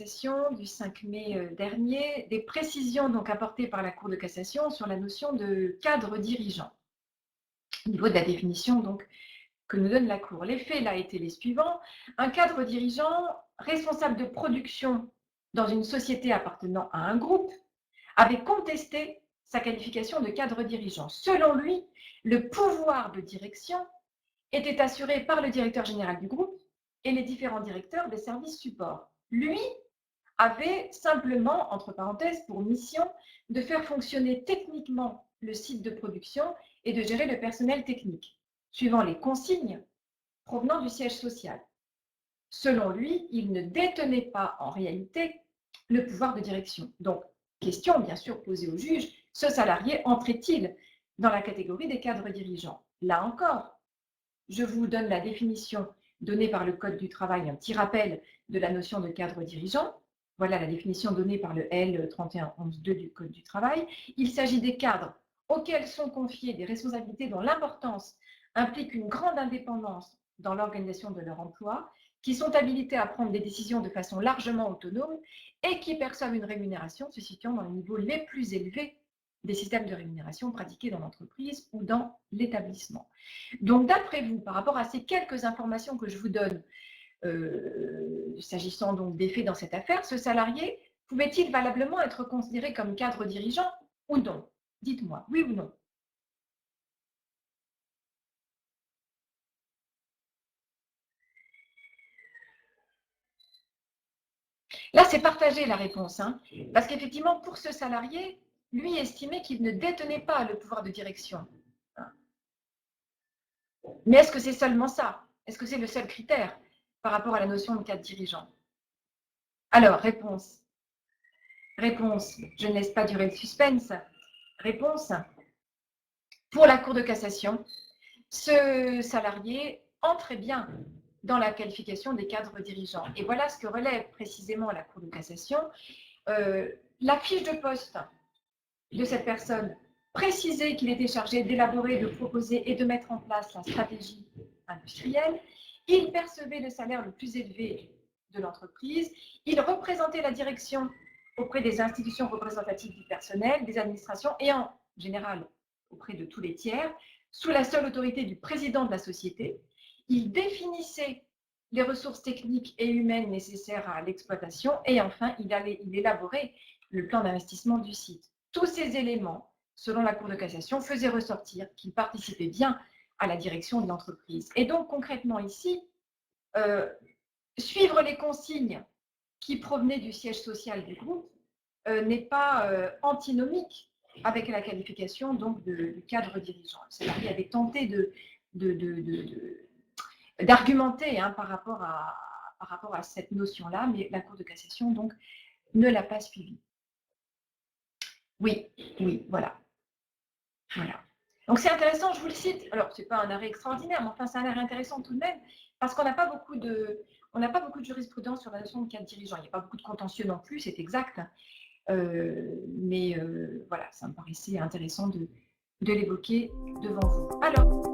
cassation du 5 mai dernier, des précisions donc apportées par la Cour de cassation sur la notion de cadre dirigeant, au niveau de la définition donc que nous donne la Cour. Les faits là étaient les suivants. Un cadre dirigeant responsable de production dans une société appartenant à un groupe avait contesté sa qualification de cadre dirigeant. Selon lui, le pouvoir de direction était assuré par le directeur général du groupe et les différents directeurs des services supports. Lui avait simplement, entre parenthèses, pour mission de faire fonctionner techniquement le site de production et de gérer le personnel technique, suivant les consignes provenant du siège social. Selon lui, il ne détenait pas en réalité le pouvoir de direction. Donc, question bien sûr posée au juge, ce salarié entrait-il dans la catégorie des cadres dirigeants? Là encore, je vous donne la définition donnée par le Code du travail, un petit rappel de la notion de cadre dirigeant. Voilà la définition donnée par le L 3111-2 du Code du travail. Il s'agit des cadres auxquels sont confiées des responsabilités dont l'importance implique une grande indépendance dans l'organisation de leur emploi, qui sont habilités à prendre des décisions de façon largement autonome et qui perçoivent une rémunération se situant dans les niveaux les plus élevés des systèmes de rémunération pratiqués dans l'entreprise ou dans l'établissement. Donc, d'après vous, par rapport à ces quelques informations que je vous donne, s'agissant donc des faits dans cette affaire, ce salarié pouvait-il valablement être considéré comme cadre dirigeant ou non? Dites-moi, oui ou non? Là, c'est partagé la réponse, hein, parce qu'effectivement, pour ce salarié, lui estimait qu'il ne détenait pas le pouvoir de direction. Mais est-ce que c'est seulement ça? Est-ce que c'est le seul critère par rapport à la notion de cadre dirigeant? Alors, réponse. Réponse, je ne laisse pas durer le suspense. Réponse, pour la Cour de cassation, ce salarié entrait bien dans la qualification des cadres dirigeants. Et voilà ce que relève précisément la Cour de cassation. La fiche de poste de cette personne précisait qu'il était chargé d'élaborer, de proposer et de mettre en place la stratégie industrielle. Il percevait le salaire le plus élevé de l'entreprise. Il représentait la direction auprès des institutions représentatives du personnel, des administrations et en général auprès de tous les tiers, sous la seule autorité du président de la société. Il définissait les ressources techniques et humaines nécessaires à l'exploitation et enfin, il élaborait le plan d'investissement du site. Tous ces éléments, selon la Cour de cassation, faisaient ressortir qu'il participait bien à la direction de l'entreprise. Et donc, concrètement ici, suivre les consignes qui provenaient du siège social du groupe n'est pas antinomique avec la qualification donc du cadre dirigeant. Le salarié avait tenté d'argumenter par rapport à cette notion-là, mais la Cour de cassation donc ne l'a pas suivi. Oui, oui, voilà. Voilà. Donc c'est intéressant, je vous le cite. Alors, ce n'est pas un arrêt extraordinaire, mais enfin, c'est un arrêt intéressant tout de même, parce qu'on n'a pas beaucoup de jurisprudence sur la notion de cadre dirigeant. Il n'y a pas beaucoup de contentieux non plus, c'est exact. Mais voilà, ça me paraissait intéressant de l'évoquer devant vous. Alors.